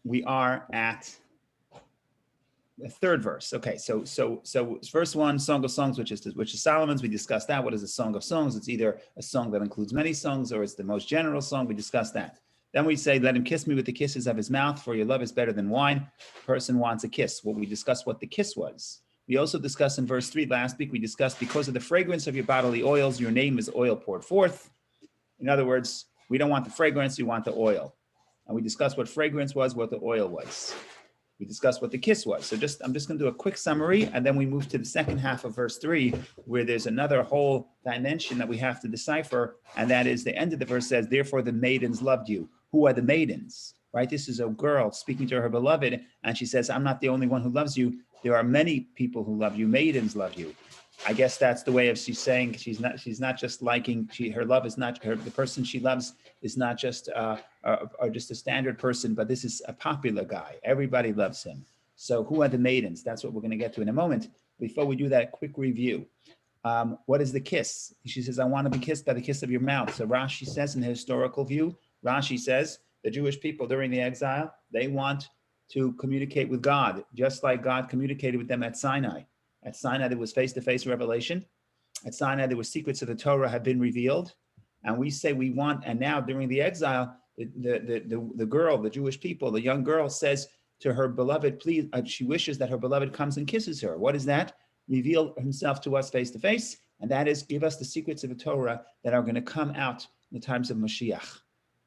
we are at the third verse. Okay, so verse 1, Song of Songs, which is Solomon's. We discussed that. What is a Song of Songs? It's either a song that includes many songs, or it's the most general song. We discussed that. Then we say, let him kiss me with the kisses of his mouth, for your love is better than wine. Person wants a kiss. Well, we discussed what the kiss was. We also discussed in verse 3 last week, we discussed, because of the fragrance of your bodily oils, your name is oil poured forth. In other words, we don't want the fragrance, we want the oil. And we discussed what fragrance was, what the oil was. We discussed what the kiss was. So I'm just going to do a quick summary, and then we move to the second half of verse 3, where there's another whole dimension that we have to decipher, and that is the end of the verse says, therefore the maidens loved you. Who are the maidens? Right? This is a girl speaking to her beloved, and she says, I'm not the only one who loves you. There are many people who love you. Maidens love you. I guess that's the way of she's saying she's not just liking, her love is not, the person she loves is not just just a standard person, but this is a popular guy. Everybody loves him. So who are the maidens? That's what we're going to get to in a moment. Before we do that, quick review. What is the kiss? She says, I want to be kissed by the kiss of your mouth. So Rashi says, in the historical view, Rashi says the Jewish people during the exile, they want to communicate with God, just like God communicated with them at Sinai. At Sinai, there was face-to-face revelation. At Sinai, there were secrets of the Torah had been revealed. And we say we want, and now during the exile, the girl, the Jewish people, the young girl says to her beloved, please, she wishes that her beloved comes and kisses her. What is that? Reveal himself to us face-to-face, and that is give us the secrets of the Torah that are going to come out in the times of Mashiach.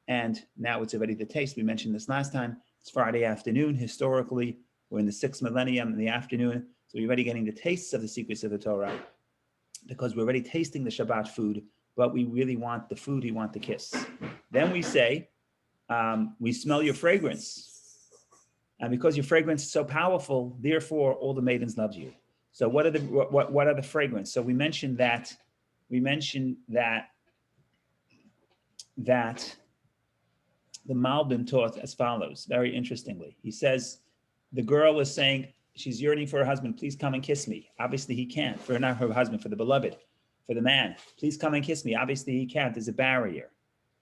And now it's already the taste. We mentioned this last time. It's Friday afternoon. Historically, we're in the 6th millennium in the afternoon. So we're already getting the tastes of the secrets of the Torah because we're already tasting the Shabbat food, but we really want the food, we want the kiss. Then we say, we smell your fragrance. And because your fragrance is so powerful, therefore all the maidens love you. So what are the fragrance? So we mentioned that the Malbim taught as follows, very interestingly. He says, the girl is saying, she's yearning for her husband, please come and kiss me. Obviously he can't, for not her husband, for the beloved, for the man. Please come and kiss me. Obviously he can't, there's a barrier.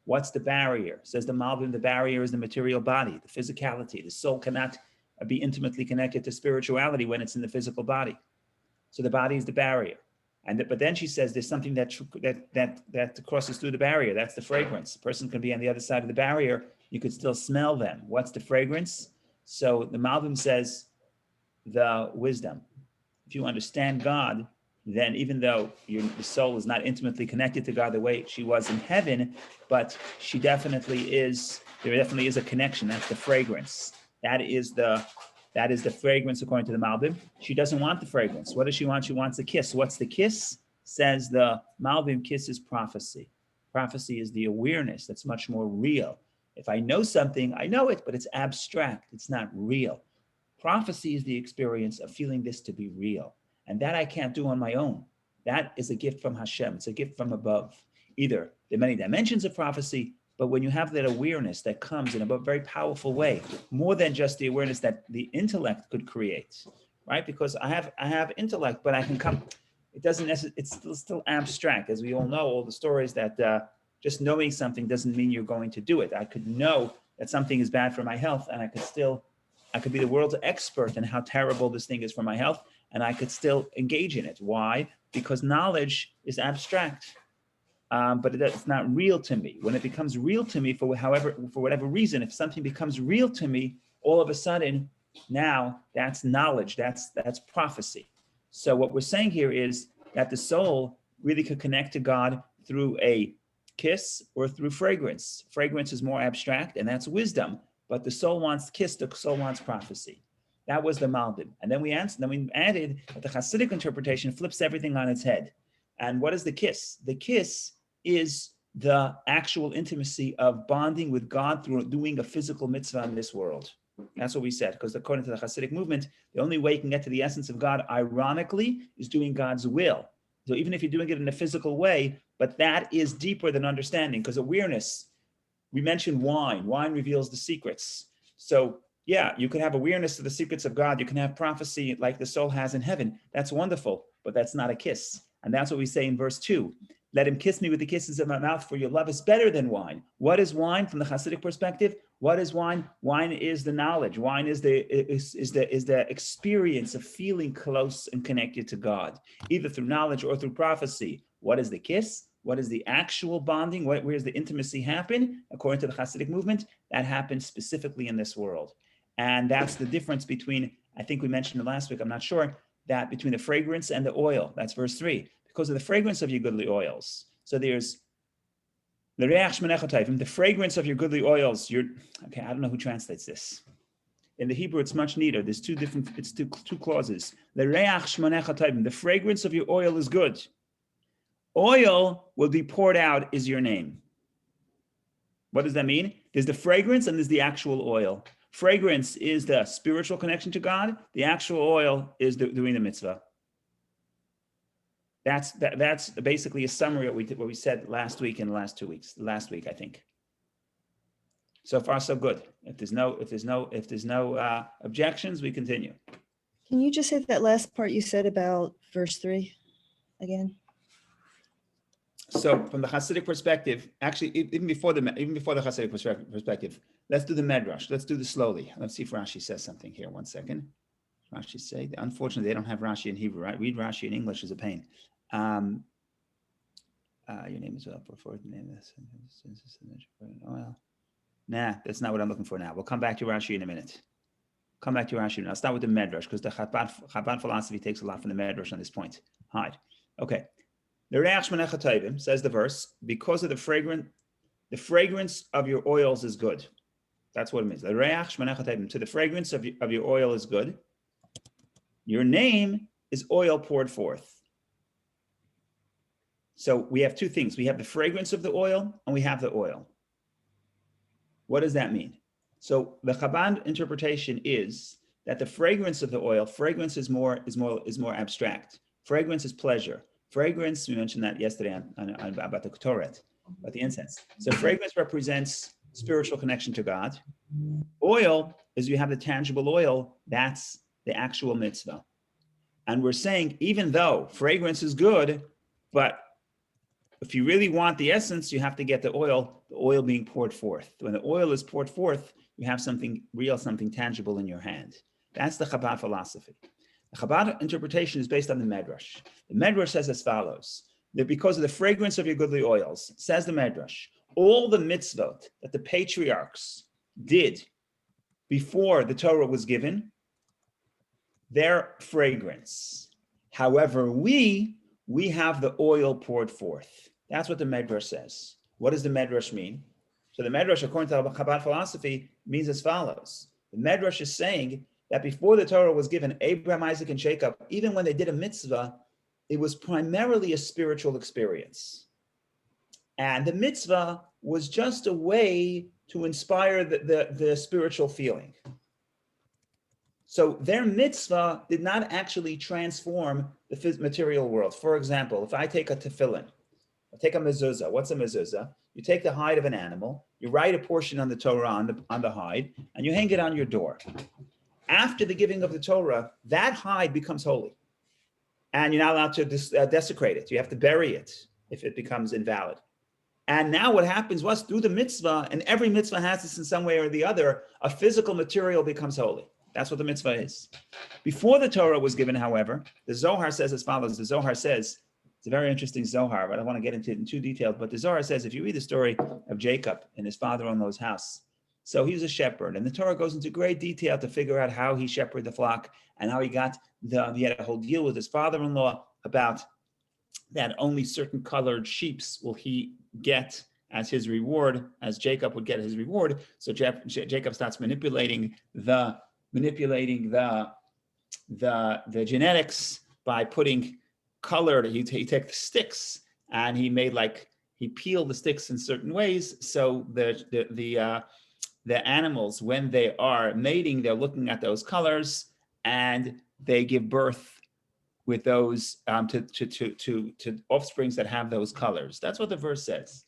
What's the barrier? Says the Malbim, the barrier is the material body, the physicality. The soul cannot be intimately connected to spirituality when it's in the physical body. So the body is the barrier. But then she says there's something that crosses through the barrier. That's the fragrance. A person can be on the other side of the barrier. You could still smell them. What's the fragrance? So the Malbim says the wisdom. If you understand God, then even though the soul is not intimately connected to God the way she was in heaven, but there definitely is a connection. That's the fragrance. That is the fragrance according to the Malbim. She doesn't want the fragrance. What does she want? She wants a kiss. What's the kiss? Says the Malbim, kiss is prophecy. Prophecy is the awareness that's much more real. If I know something, I know it, but it's abstract. It's not real. Prophecy is the experience of feeling this to be real. And that I can't do on my own. That is a gift from Hashem. It's a gift from above. Either there are many dimensions of prophecy, but when you have that awareness that comes in a very powerful way, more than just the awareness that the intellect could create, right? Because I have intellect, but I can come, it doesn't necessarily, it's still abstract. As we all know, all the stories that just knowing something doesn't mean you're going to do it. I could know that something is bad for my health, and I could be the world's expert in how terrible this thing is for my health, and I could still engage in it. Why? Because knowledge is abstract, but it's not real to me. When it becomes real to me, for whatever reason, if something becomes real to me, all of a sudden, now that's knowledge, that's prophecy. So what we're saying here is that the soul really could connect to God through a kiss or through fragrance. Fragrance is more abstract, and that's wisdom. But the soul wants kiss, the soul wants prophecy. That was the Malbim. And then we added that the Hasidic interpretation flips everything on its head. And what is the kiss? The kiss is the actual intimacy of bonding with God through doing a physical mitzvah in this world. That's what we said, because according to the Hasidic movement, the only way you can get to the essence of God, ironically, is doing God's will. So even if you're doing it in a physical way, but that is deeper than understanding, because awareness, we mentioned wine. Wine reveals the secrets. So yeah, you can have awareness of the secrets of God. You can have prophecy like the soul has in heaven. That's wonderful, but that's not a kiss. And that's what we say in verse 2. Let him kiss me with the kisses of my mouth, for your love is better than wine. What is wine from the Hasidic perspective? What is wine? Wine is the knowledge. Wine is the experience of feeling close and connected to God, either through knowledge or through prophecy. What is the kiss? What is the actual bonding? Where does the intimacy happen? According to the Hasidic movement, that happens specifically in this world. And that's the difference between, I think we mentioned it last week, I'm not sure, that between the fragrance and the oil. That's verse 3. Because of the fragrance of your goodly oils. So there's the fragrance of your goodly oils. Okay, I don't know who translates this. In the Hebrew, it's much neater. There's two clauses. The fragrance of your oil is good. Oil will be poured out is your name. What does that mean? There's the fragrance and there's the actual oil. Fragrance is the spiritual connection to God. The actual oil is doing the mitzvah. That's basically a summary of what we said last week and the last 2 weeks. Last week, I think. So far, so good. If there's no objections, we continue. Can you just say that last part you said about verse 3 again? So from the Hasidic perspective, actually, even before the Hasidic perspective, let's do the Medrash. Let's do this slowly. Let's see if Rashi says something here. 1 second. Rashi say, unfortunately, they don't have Rashi in Hebrew, right? Read Rashi in English is a pain. Your name is up before the name of this. Oil. Nah, that's not what I'm looking for now. We'll come back to Rashi in a minute. I'll start with the Medrash because the Chabad philosophy takes a lot from the Medrash on this point. Hide. Okay. The Reach Shmanecha Tovim, says the verse, because of the fragrance of your oils is good. That's what it means. The Reach Shmanecha Tovim, to the fragrance of your oil is good. Your name is oil poured forth. So we have two things. We have the fragrance of the oil and we have the oil. What does that mean? So the Chabad interpretation is that the fragrance of the oil, fragrance is more abstract. Fragrance is pleasure. Fragrance, we mentioned that yesterday about the Ketoret, about the incense. So fragrance represents spiritual connection to God. Oil is you have the tangible oil, that's the actual mitzvah. And we're saying, even though fragrance is good, but if you really want the essence, you have to get the oil being poured forth. When the oil is poured forth, you have something real, something tangible in your hand. That's the Chabad philosophy. The Chabad interpretation is based on the Medrash. The Medrash says as follows, that because of the fragrance of your goodly oils, says the Medrash, all the mitzvot that the patriarchs did before the Torah was given, their fragrance. However, we have the oil poured forth. That's what the Medrash says. What does the Medrash mean? So the Medrash, according to the Chabad philosophy, means as follows. The Medrash is saying that before the Torah was given, Abraham, Isaac, and Jacob, even when they did a mitzvah, it was primarily a spiritual experience. And the mitzvah was just a way to inspire the spiritual feeling. So their mitzvah did not actually transform the material world. For example, if I take a tefillin, I take a mezuzah. What's a mezuzah? You take the hide of an animal, you write a portion on the Torah on the hide, and you hang it on your door. After the giving of the Torah, that hide becomes holy. And you're not allowed to desecrate it. You have to bury it if it becomes invalid. And now what happens was through the mitzvah, and every mitzvah has this in some way or the other, a physical material becomes holy. That's what the mitzvah is. Before the Torah was given, however, the Zohar says as follows. The Zohar says, it's a very interesting Zohar, but I don't want to get into it in too detailed, but the Zohar says, if you read the story of Jacob in his father-in-law's house, so he was a shepherd, and the Torah goes into great detail to figure out how he shepherded the flock and how he had a whole deal with his father-in-law about that only certain colored sheeps will he get as his reward, as Jacob would get his reward. So Jacob starts manipulating the genetics by putting colored. He take the sticks and he peeled the sticks in certain ways. So the animals, when they are mating, they're looking at those colors and they give birth with those to offsprings that have those colors. That's what the verse says.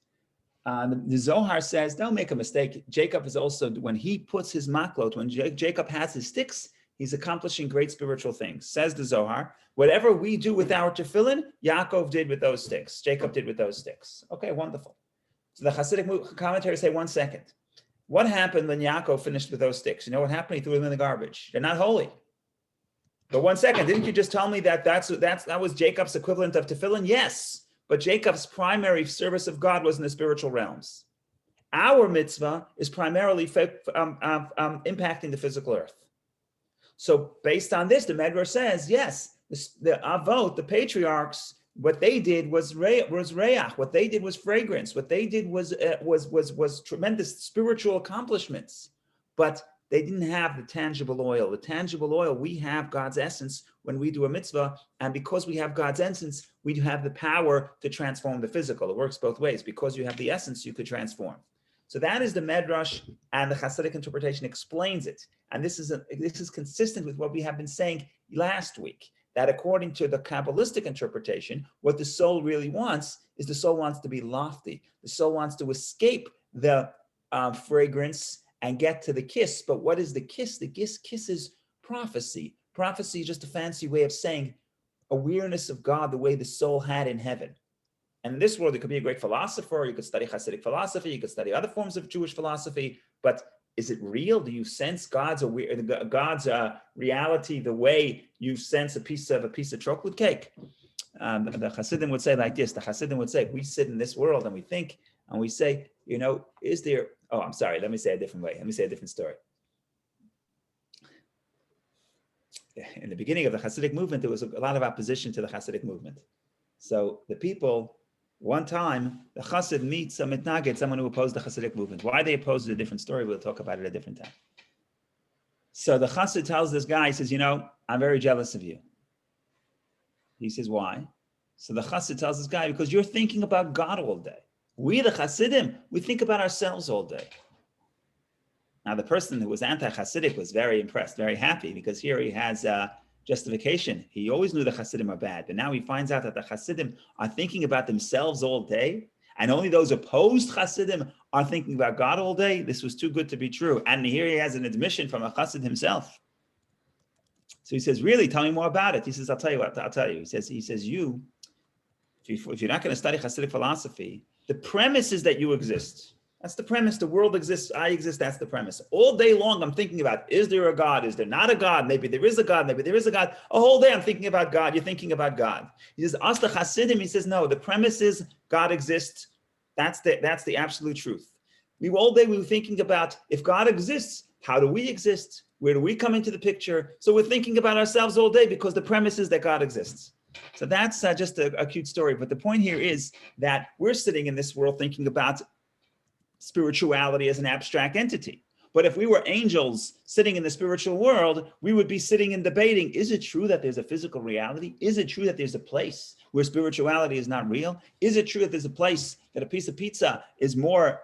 The Zohar says, don't make a mistake. Jacob is also, when he puts his maklot, when Jacob has his sticks, he's accomplishing great spiritual things. Says the Zohar, whatever we do with our tefillin, Yaakov did with those sticks. Jacob did with those sticks. Okay, wonderful. So the Hasidic commentaries say 1 second. What happened when Yaakov finished with those sticks? You know what happened? He threw them in the garbage. They're not holy. But 1 second, didn't you just tell me that that was Jacob's equivalent of tefillin? Yes, but Jacob's primary service of God was in the spiritual realms. Our mitzvah is primarily impacting the physical earth. So based on this, the Medrash says, yes, the Avot, the patriarchs, what they did was reach. What they did was fragrance. What they did was tremendous spiritual accomplishments. But they didn't have the tangible oil. The tangible oil, we have God's essence when we do a mitzvah. And because we have God's essence, we have the power to transform the physical. It works both ways. Because you have the essence, you could transform. So that is the Medrash, and the Hasidic interpretation explains it. And this is consistent with what we have been saying last week, that according to the Kabbalistic interpretation, what the soul really wants is the soul wants to be lofty. The soul wants to escape the fragrance and get to the kiss. But what is the kiss? The kiss is prophecy. Prophecy is just a fancy way of saying awareness of God the way the soul had in heaven. And in this world, you could be a great philosopher, you could study Hasidic philosophy, you could study other forms of Jewish philosophy, but is it real? Do you sense God's reality the way you sense a piece of chocolate cake? The Hasidim would say like this, the Hasidim would say, we sit in this world and we think, and we say, is there, I'm sorry, let me say a different way. Let me say a different story. In the beginning of the Hasidic movement, there was a lot of opposition to the Hasidic movement. So the people, one time, the Chassid meets a mitnaged, someone who opposed the Hasidic movement. Why they opposed it, a different story. We'll talk about it at a different time. So the Chassid tells this guy, he says, I'm very jealous of you. He says, why? So the Chassid tells this guy, because you're thinking about God all day. We, the Hasidim, we think about ourselves all day. Now, the person who was anti-Hasidic was very impressed, very happy, because here he has justification. He always knew the Hasidim are bad, but now he finds out that the Hasidim are thinking about themselves all day, and only those opposed Hasidim are thinking about God all day. This was too good to be true. And here he has an admission from a Hasid himself. So he says, really, tell me more about it. He says, I'll tell you what, I'll tell you. He says, if you're not going to study Hasidic philosophy, the premise is that you exist. That's the premise. The world exists. I exist. That's the premise. All day long, I'm thinking about, is there a God? Is there not a God? Maybe there is a God. Maybe there is a God. A whole day, I'm thinking about God. You're thinking about God. He says, ask the Hasidim. He says, no, the premise is God exists. That's the absolute truth. All day we were thinking about, if God exists, how do we exist? Where do we come into the picture? So we're thinking about ourselves all day because the premise is that God exists. So that's just a cute story. But the point here is that we're sitting in this world thinking about spirituality as an abstract entity. But if we were angels sitting in the spiritual world, we would be sitting and debating, is it true that there's a physical reality? Is it true that there's a place where spirituality is not real? Is it true that there's a place that a piece of pizza is more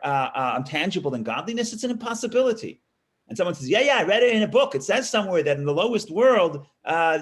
tangible than godliness? It's an impossibility. And someone says, yeah, I read it in a book. It says somewhere that in the lowest world,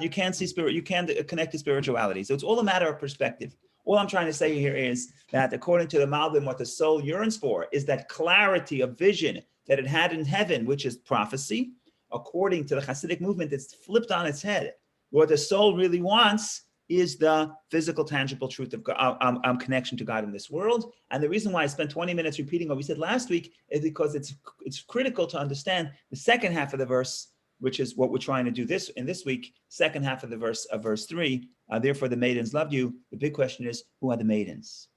you can't see spirit, you can't connect to spirituality. So it's all a matter of perspective. All I'm trying to say here is that according to the Malbim, what the soul yearns for is that clarity of vision that it had in heaven, which is prophecy. According to the Hasidic movement, it's flipped on its head. What the soul really wants is the physical, tangible truth of God, connection to God in this world. And the reason why I spent 20 minutes repeating what we said last week is because it's critical to understand the second half of the verse, which is what we're trying to do this week, second half of the verse of verse 3. Therefore, the maidens loved you. The big question is, who are the maidens?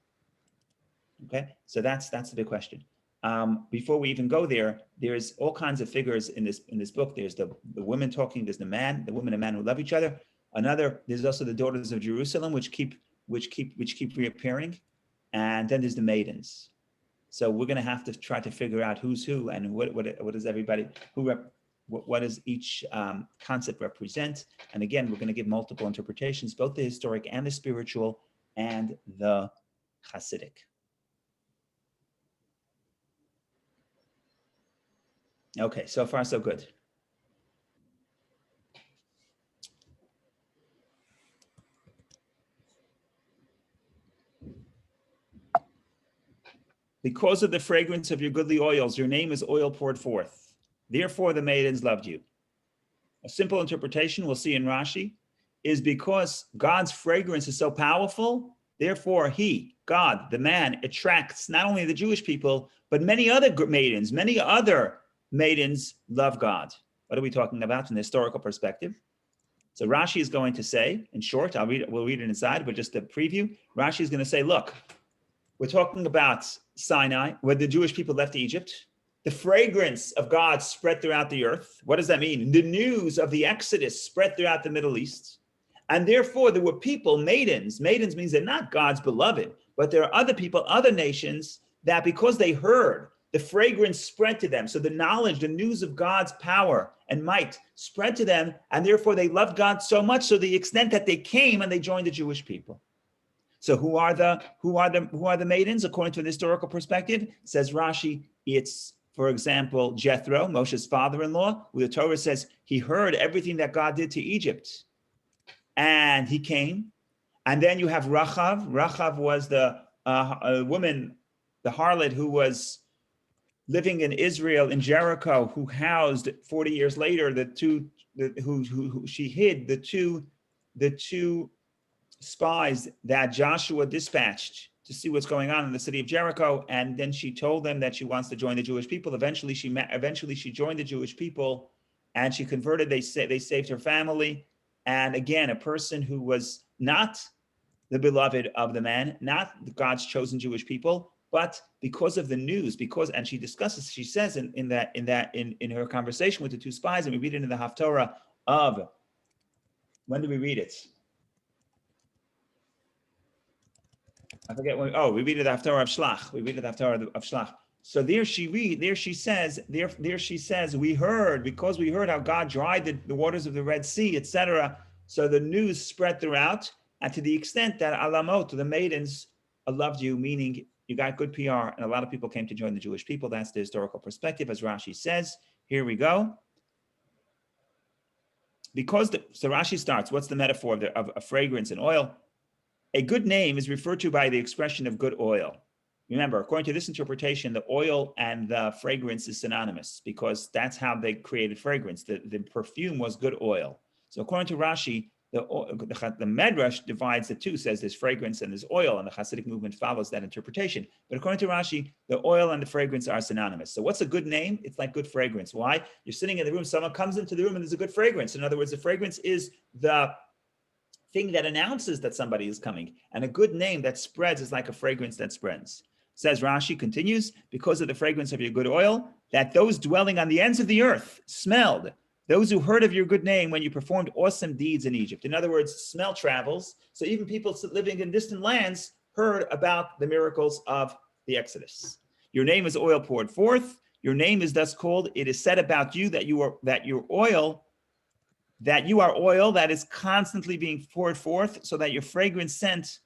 Okay, so that's the big question. Before we even go there, there's all kinds of figures in this book. There's the women talking. There's the woman and man who love each other. There's also the daughters of Jerusalem, which keep reappearing, and then there's the maidens. So we're going to have to try to figure out who's who and what is everybody what does each concept represent? And again, we're going to give multiple interpretations, both the historic and the spiritual and the Hasidic. Okay, so far so good. Because of the fragrance of your goodly oils, your name is oil poured forth. Therefore, the maidens loved you. A simple interpretation we'll see in Rashi is because God's fragrance is so powerful, Therefore, he, God, the man, attracts not only the Jewish people, but many other maidens. Many other maidens love God. What are we talking about in the historical perspective? So Rashi is going to say, in short, we'll read it inside, but just a preview. Rashi is going to say, look, we're talking about Sinai, where the Jewish people left Egypt. The fragrance of God spread throughout the earth. What does that mean? The news of the Exodus spread throughout the Middle East. And therefore, there were people, maidens. Maidens means they're not God's beloved, but there are other people, other nations, that because they heard, the fragrance spread to them. So the knowledge, the news of God's power and might spread to them, and therefore they loved God so much, so the extent that they came and they joined the Jewish people. So who are the maidens according to the historical perspective? Says Rashi, it's, for example, Jethro, Moshe's father-in-law, who the Torah says he heard everything that God did to Egypt, and he came. And then you have Rachav. Rachav was the woman, the harlot who was living in Israel, in Jericho, who housed 40 years later who she hid the two spies that Joshua dispatched to see what's going on in the city of Jericho, and then she told them that she wants to join the Jewish people. Eventually, she joined the Jewish people, and she converted. They saved her family, and again, a person who was not the beloved of the man, not God's chosen Jewish people, but because of the news, and she discusses, she says in her conversation with the two spies, and we read it in the Haftorah of, when do we read it? I forget when. Oh, we read it after of Shlach. We read it after of Shlach. So there she says, we heard, because we heard how God dried the waters of the Red Sea, etc. So the news spread throughout, and to the extent that Alamot, the maidens, loved you, meaning you got good PR, and a lot of people came to join the Jewish people. That's the historical perspective, as Rashi says. Here we go. So Rashi starts. What's the metaphor of fragrance and oil? A good name is referred to by the expression of good oil. Remember, according to this interpretation, the oil and the fragrance is synonymous, because that's how they created fragrance. The perfume was good oil. So according to Rashi, the Medrash divides the two, says there's fragrance and there's oil, and the Hasidic movement follows that interpretation. But according to Rashi, the oil and the fragrance are synonymous. So what's a good name? It's like good fragrance. Why? You're sitting in the room, someone comes into the room and there's a good fragrance. In other words, the fragrance is the thing that announces that somebody is coming. And a good name that spreads is like a fragrance that spreads. Says Rashi, continues, because of the fragrance of your good oil, that those dwelling on the ends of the earth smelled, those who heard of your good name when you performed awesome deeds in Egypt. In other words, smell travels. So even people living in distant lands heard about the miracles of the Exodus. Your name is oil poured forth. Your name is thus called. It is said about you that you are oil that is constantly being poured forth, so that your fragrant scent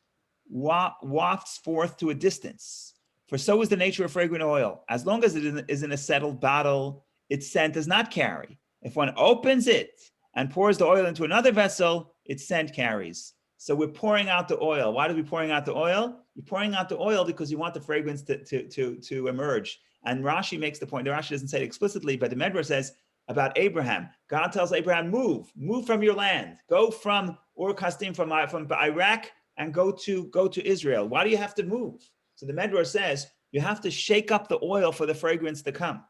wafts forth to a distance. For so is the nature of fragrant oil. As long as it is in a settled bottle, its scent does not carry. If one opens it and pours the oil into another vessel, its scent carries. So we're pouring out the oil. Why are we pouring out the oil? You're pouring out the oil because you want the fragrance to emerge. And Rashi makes the point. The Rashi doesn't say it explicitly, but the Medrash says about Abraham. God tells Abraham, move from your land. Go from Ur Kasdim, from Iraq, and go to Israel. Why do you have to move? So the Medrash says you have to shake up the oil for the fragrance to come.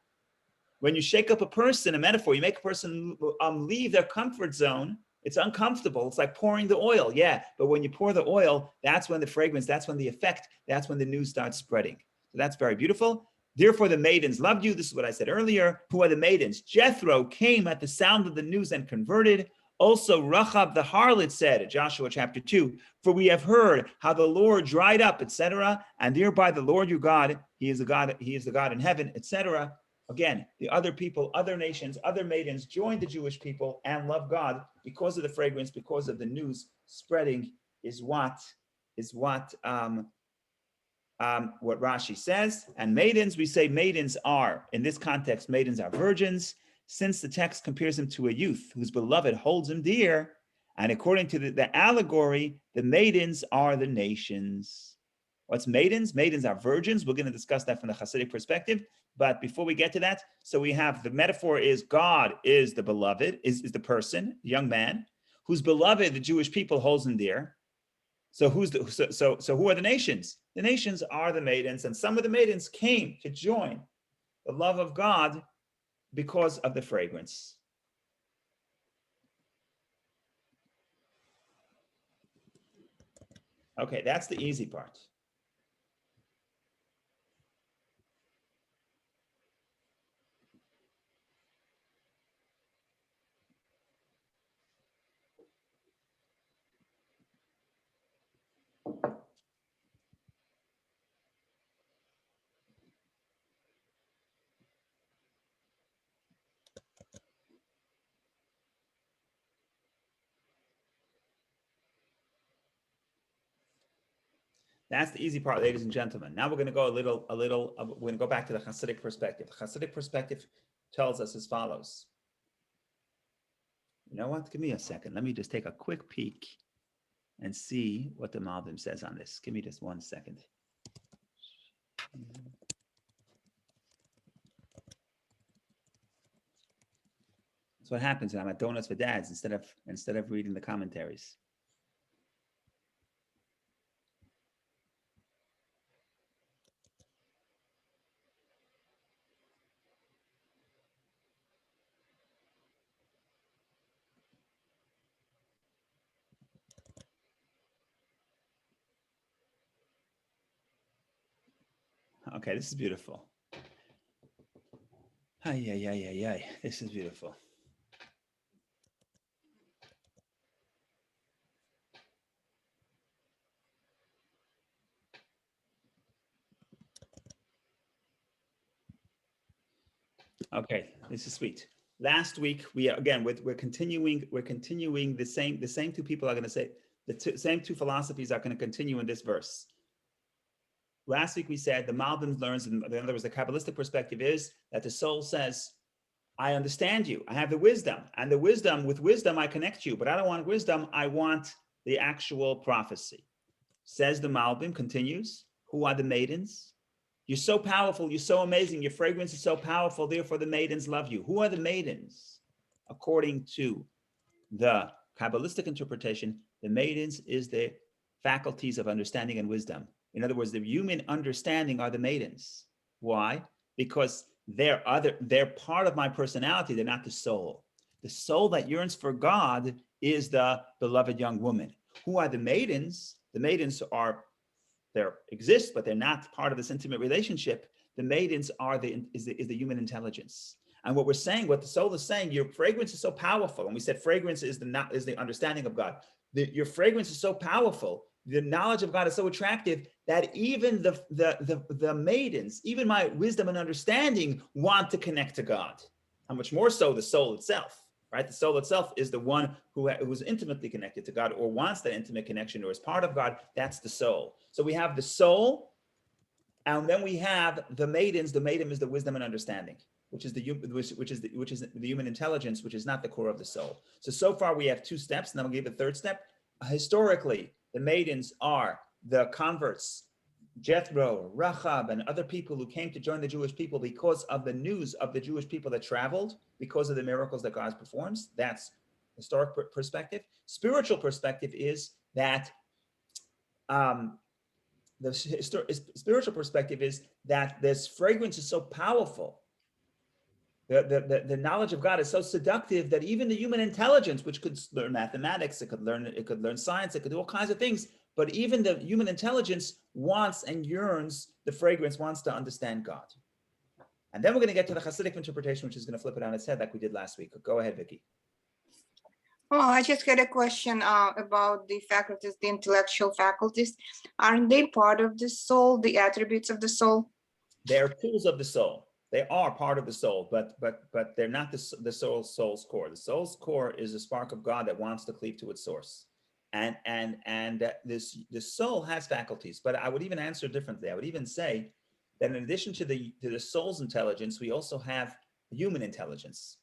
When you shake up a person, a metaphor, you make a person leave their comfort zone. It's uncomfortable. It's like pouring the oil. Yeah, but when you pour the oil, that's when the fragrance, that's when the effect, that's when the news starts spreading. So that's very beautiful. Therefore, the maidens loved you. This is what I said earlier. Who are the maidens? Jethro came at the sound of the news and converted. Also, Rachav the harlot said, Joshua chapter 2, for we have heard how the Lord dried up, etc., and thereby the Lord your God, he is the God in heaven, etc. Again, the other people, other nations, other maidens joined the Jewish people and loved God because of the fragrance, because of the news spreading is what Rashi says. And maidens, we say maidens are, in this context, maidens are virgins, since the text compares them to a youth whose beloved holds him dear. And according to the allegory, the maidens are the nations. What's maidens? Maidens are virgins. We're going to discuss that from the Hasidic perspective. But before we get to that, so we have the metaphor is God is the beloved, is the person, the young man, whose beloved, the Jewish people, holds him dear. So who are the nations? The nations are the maidens, and some of the maidens came to join the love of God because of the fragrance. Okay, that's the easy part. That's the easy part, ladies and gentlemen. Now we're going to go we're going to go back to the Hasidic perspective. The Hasidic perspective tells us as follows. You know what? Give me a second. Let me just take a quick peek and see what the Malbim says on this. Give me just 1 second. That's what happens when I'm at Donuts for Dads instead of reading the commentaries. Okay, this is beautiful. Ay. This is beautiful. Okay, this is sweet. Last week we're continuing the same two people are going to say same two philosophies are going to continue in this verse. Last week we said the Malbim learns, in other words, the Kabbalistic perspective is that the soul says, I understand you, I have the wisdom, and with wisdom I connect you, but I don't want wisdom, I want the actual prophecy. Says the Malbim, continues, who are the maidens? You're so powerful, you're so amazing, your fragrance is so powerful, therefore the maidens love you. Who are the maidens? According to the Kabbalistic interpretation, the maidens is the faculties of understanding and wisdom. In other words, the human understanding are the maidens. Why? Because they're part of my personality, they're not the soul. The soul that yearns for God is the beloved young woman. Who are the maidens? The maidens exist, but they're not part of this intimate relationship. The maidens is the human intelligence. And what the soul is saying, your fragrance is so powerful. And we said fragrance is the understanding of God. Your fragrance is so powerful. The knowledge of God is so attractive that even the maidens, even my wisdom and understanding, want to connect to God. How much more so the soul itself, right? The soul itself is the one who's intimately connected to God or wants that intimate connection or is part of God. That's the soul. So we have the soul, and then we have the maidens. The maiden is the wisdom and understanding, which is the human intelligence, which is not the core of the soul. So far we have 2 steps, and then we'll give a 3rd step. Historically, the maidens are the converts, Jethro, Rahab, and other people who came to join the Jewish people because of the news of the Jewish people that traveled, because of the miracles that God performs. That's historic perspective. Spiritual perspective is that spiritual perspective is that this fragrance is so powerful. The knowledge of God is so seductive that even the human intelligence, which could learn mathematics, it could learn science, it could do all kinds of things, but even the human intelligence wants and yearns, the fragrance wants to understand God. And then we're going to get to the Hasidic interpretation, which is going to flip it on its head like we did last week. Go ahead, Vicky. Oh, I just had a question about the faculties, the intellectual faculties. Aren't they part of the soul, the attributes of the soul? They are tools of the soul. They are part of the soul, but they're not the soul's core. The soul's core is the spark of God that wants to cleave to its source. And the soul has faculties, but I would even answer differently. I would even say that in addition to the soul's intelligence, we also have human intelligence.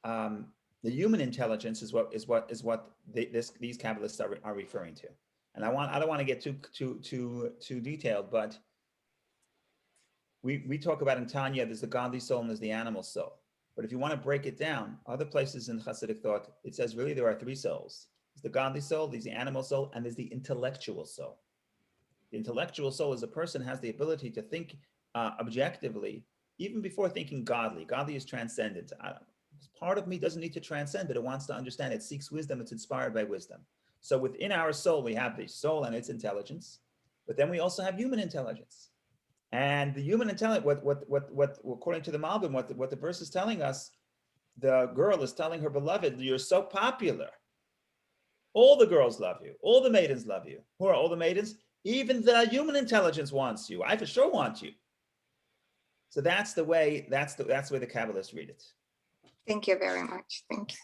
The human intelligence is what these Kabbalists are referring to. And I don't want to get too detailed, but we talk about in Tanya, there's the godly soul and there's the animal soul. But if you want to break it down, other places in Hasidic thought, it says really there are 3 souls. There's the godly soul, there's the animal soul, and there's the intellectual soul. The intellectual soul is a person who has the ability to think objectively, even before thinking godly. Godly is transcendent. Part of me doesn't need to transcend it. It wants to understand. It seeks wisdom. It's inspired by wisdom. So within our soul, we have the soul and its intelligence, but then we also have human intelligence. And the human intelligence, what according to the Malbim, what the verse is telling us, the girl is telling her beloved, you're so popular. All the girls love you. All the maidens love you. Who are all the maidens? Even the human intelligence wants you. I for sure want you. So that's the way the Kabbalists read it. Thank you very much. Thank you.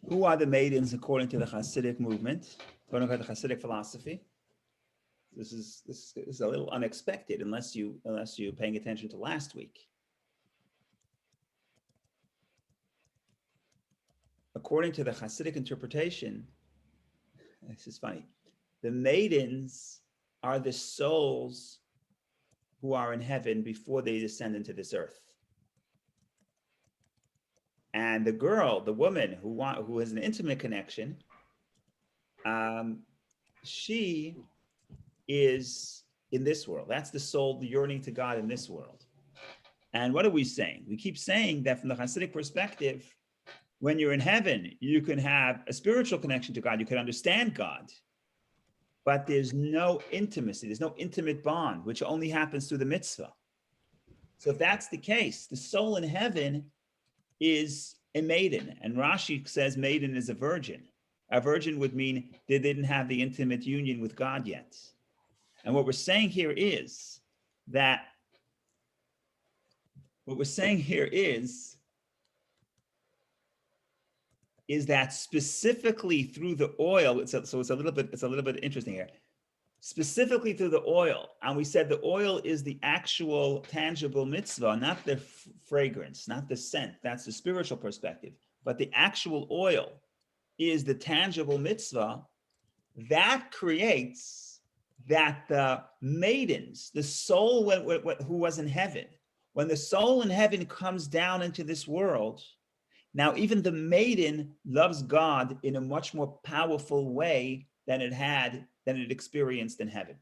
Who are the maidens according to the Hasidic movement, according to the Hasidic philosophy? This is a little unexpected unless you're paying attention to last week. According to the Hasidic interpretation, this is funny. The maidens are the souls who are in heaven before they descend into this earth. And the girl, the woman who has an intimate connection, she is in this world. That's the soul yearning to God in this world. And what are we saying? We keep saying that from the Hasidic perspective, when you're in heaven, you can have a spiritual connection to God. You can understand God, but there's no intimacy. There's no intimate bond, which only happens through the mitzvah. So if that's the case, the soul in heaven is a maiden. And Rashi says maiden is a virgin. A virgin would mean they didn't have the intimate union with God yet. And what we're saying here is that specifically through the oil, it's a little bit interesting here. Specifically through the oil, and we said the oil is the actual tangible mitzvah, not the fragrance, not the scent. That's the spiritual perspective. But the actual oil is the tangible mitzvah that creates that the maidens, the soul who was in heaven, when the soul in heaven comes down into this world, now even the maiden loves God in a much more powerful way than it experienced in heaven.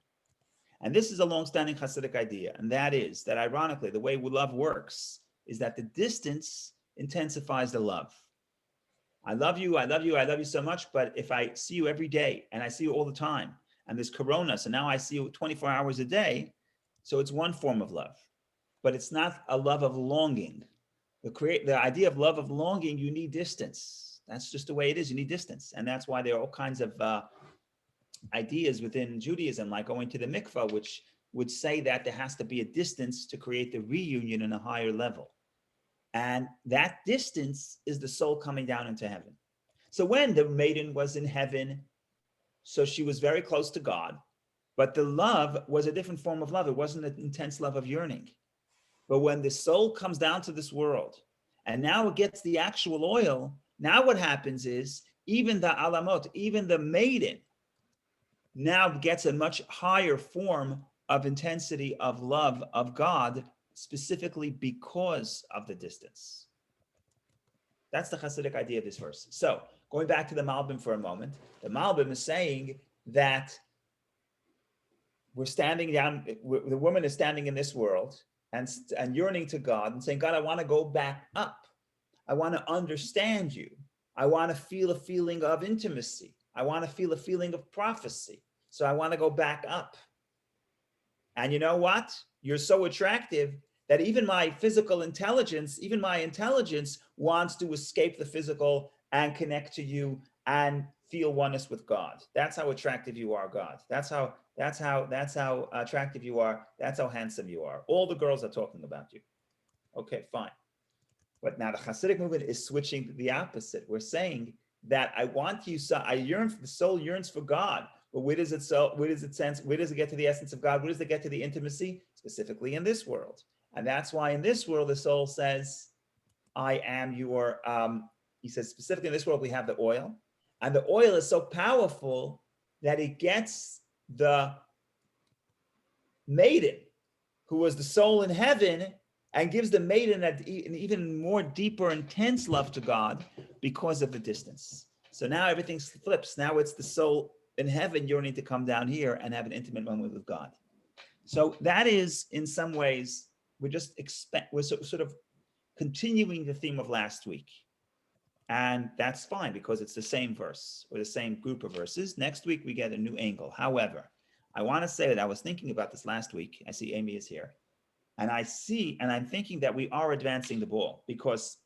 And this is a long-standing Hasidic idea, and that is that ironically, the way love works is that the distance intensifies the love. I love you so much, but if I see you every day and I see you all the time, and there's corona, so now I see you 24 hours a day, so it's one form of love, but it's not a love of longing. The idea of love of longing, you need distance. That's just the way it is. You need distance, and that's why there are all kinds of ideas within Judaism, like going to the mikvah, which would say that there has to be a distance to create the reunion in a higher level. And that distance is the soul coming down into heaven. So when the maiden was in heaven, so she was very close to God, but the love was a different form of love. It wasn't an intense love of yearning. But when the soul comes down to this world, and now it gets the actual oil, now what happens is even the alamot, even the maiden, now gets a much higher form of intensity of love of God, specifically because of the distance. That's the Hasidic idea of this verse. So going back to the Malbim for a moment, the Malbim is saying that we're standing down, the woman is standing in this world and yearning to God and saying, God, I want to go back up. I want to understand you. I want to feel a feeling of intimacy. I want to feel a feeling of prophecy. So I want to go back up. And you know what? You're so attractive that even my physical intelligence, even my intelligence wants to escape the physical and connect to you and feel oneness with God. That's how attractive you are, God. That's how attractive you are. That's how handsome you are. All the girls are talking about you. Okay, fine. But now the Hasidic movement is switching to the opposite. We're saying that I want you, so I yearn, the soul yearns for God. But where does it get to the essence of God? Where does it get to the intimacy? Specifically in this world. And that's why in this world, the soul says, I am your, he says specifically in this world, we have the oil. And the oil is so powerful that it gets the maiden, who was the soul in heaven, and gives the maiden an even more deeper, intense love to God because of the distance. So now everything flips. Now it's the soul in heaven yearning to come down here and have an intimate moment with God. So that is, in some ways, we're sort of continuing the theme of last week. And that's fine because it's the same verse or the same group of verses. Next week, we get a new angle. However, I want to say that I was thinking about this last week. I see Amy is here. And I'm thinking that we are advancing the ball because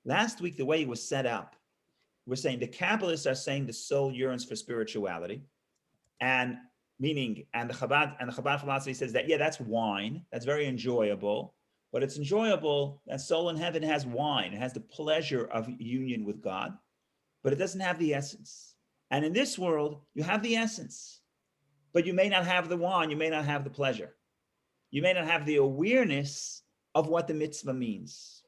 last week, the way it was set up, we're saying the Kabbalists are saying the soul yearns for spirituality, and the Chabad philosophy says that, yeah, that's wine. That's very enjoyable, but it's enjoyable. That soul in heaven has wine. It has the pleasure of union with God, but it doesn't have the essence. And in this world, you have the essence, but you may not have the wine. You may not have the pleasure. You may not have the awareness of what the mitzvah means.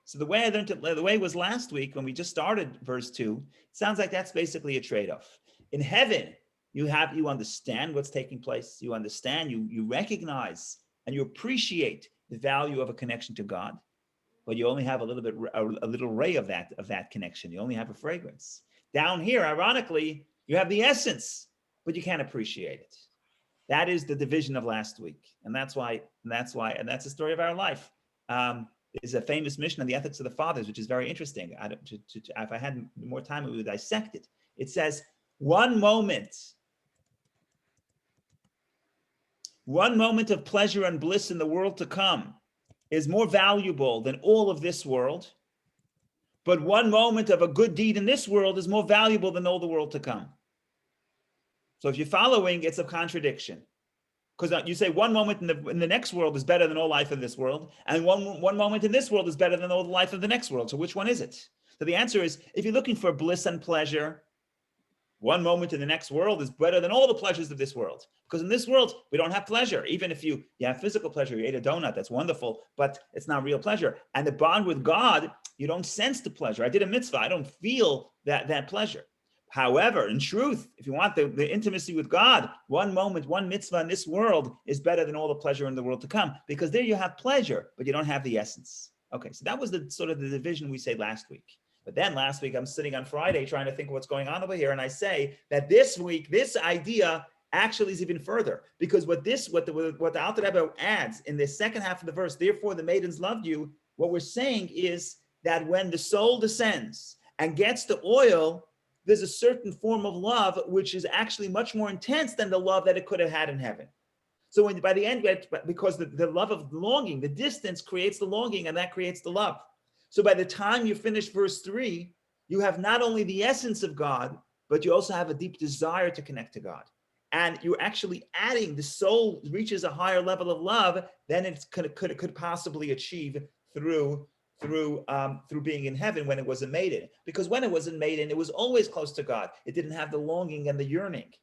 So the way I learned it, the way it was last week when we just started verse 2, it sounds like that's basically a trade-off. In heaven, you understand what's taking place. You understand, you recognize, and you appreciate the value of a connection to God, but you only have a little ray of that connection. You only have a fragrance. Down here, ironically, you have the essence, but you can't appreciate it. That is the division of last week, and that's the story of our life. There's a famous mission on the ethics of the fathers, which is very interesting. If I had more time, we would dissect it. It says, one moment of pleasure and bliss in the world to come is more valuable than all of this world. But one moment of a good deed in this world is more valuable than all the world to come. So if you're following, it's a contradiction. Because you say one moment in the next world is better than all life in this world, and one moment in this world is better than all the life of the next world. So which one is it? So the answer is, if you're looking for bliss and pleasure, one moment in the next world is better than all the pleasures of this world. Because in this world, we don't have pleasure. Even if you have physical pleasure, you ate a donut, that's wonderful, but it's not real pleasure. And the bond with God, you don't sense the pleasure. I did a mitzvah, I don't feel that pleasure. However, in truth, if you want the intimacy with God, one moment, one mitzvah in this world is better than all the pleasure in the world to come, because there you have pleasure, but you don't have the essence. Okay, so that was the sort of the division we say last week. But then last week, I'm sitting on Friday trying to think of what's going on over here, and I say that this week, this idea actually is even further, because what the Alter Rebbe adds in the second half of the verse, therefore the maidens loved you, what we're saying is that when the soul descends and gets the oil, there's a certain form of love which is actually much more intense than the love that it could have had in heaven. So by the end, because the love of longing, the distance creates the longing, and that creates the love. So by the time you finish verse 3, you have not only the essence of God, but you also have a deep desire to connect to God. And you're actually adding, the soul reaches a higher level of love than it could possibly achieve through being in heaven when it was a maiden. Because when it was a maiden, it was always close to God. It didn't have the longing and the yearning,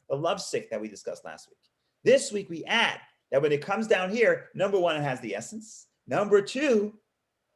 the lovesick that we discussed last week. This week we add that when it comes down here, number one, it has the essence. Number two,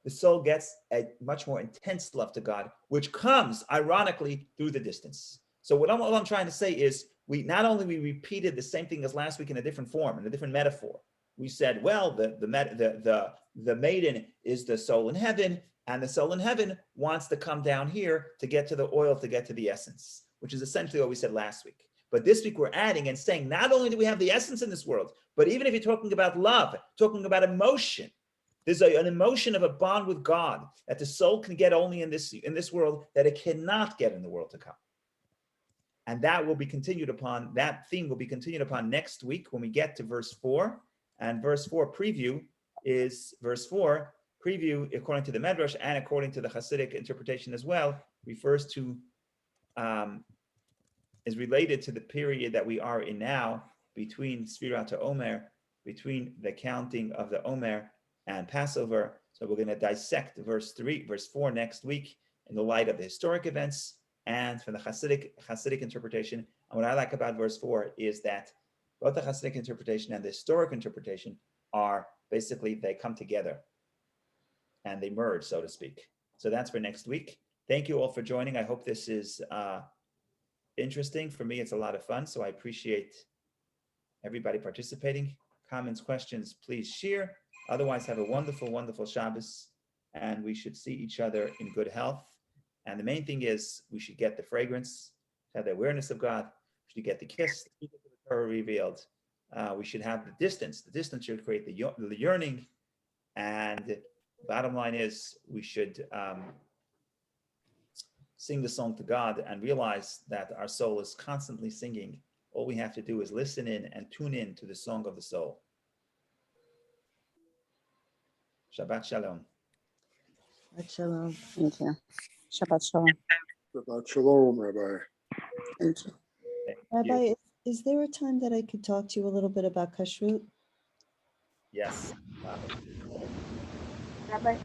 the soul gets a much more intense love to God, which comes, ironically, through the distance. So what I'm trying to say is, we repeated the same thing as last week in a different form, in a different metaphor. We said, well, the maiden is the soul in heaven, and the soul in heaven wants to come down here to get to the oil, to get to the essence, which is essentially what we said last week. But this week we're adding and saying, not only do we have the essence in this world, but even if you're talking about love, talking about emotion, there's an emotion of a bond with God that the soul can get only in this world, that it cannot get in the world to come. And that will be continued upon, that theme will be continued upon next week when we get to verse 4. And verse 4 preview is verse 4, preview according to the Medrash and according to the Hasidic interpretation as well, refers to, is related to the period that we are in now between Sfirat to Omer, between the counting of the Omer and Passover. So we're going to dissect verse 4 next week in the light of the historic events and from the Hasidic interpretation. And what I like about verse 4 is that both the Hasidic interpretation and the historic interpretation are basically, they come together and they merge, so to speak. So that's for next week. Thank you all for joining. I hope this is interesting. For me, it's a lot of fun. So I appreciate everybody participating. Comments, questions, please share. Otherwise, have a wonderful, wonderful Shabbos. And we should see each other in good health. And the main thing is we should get the fragrance, have the awareness of God. We should get the kiss, the Torah revealed. We should have the distance. The distance should create the yearning. And the bottom line is we should sing the song to God and realize that our soul is constantly singing. All we have to do is listen in and tune in to the song of the soul. Shabbat Shalom. Shabbat Shalom. Thank you. Shabbat shalom. Shabbat shalom, Rabbi. Thank you. Thank you. Rabbi, is there a time that I could talk to you a little bit about kashrut? Yes. Rabbi.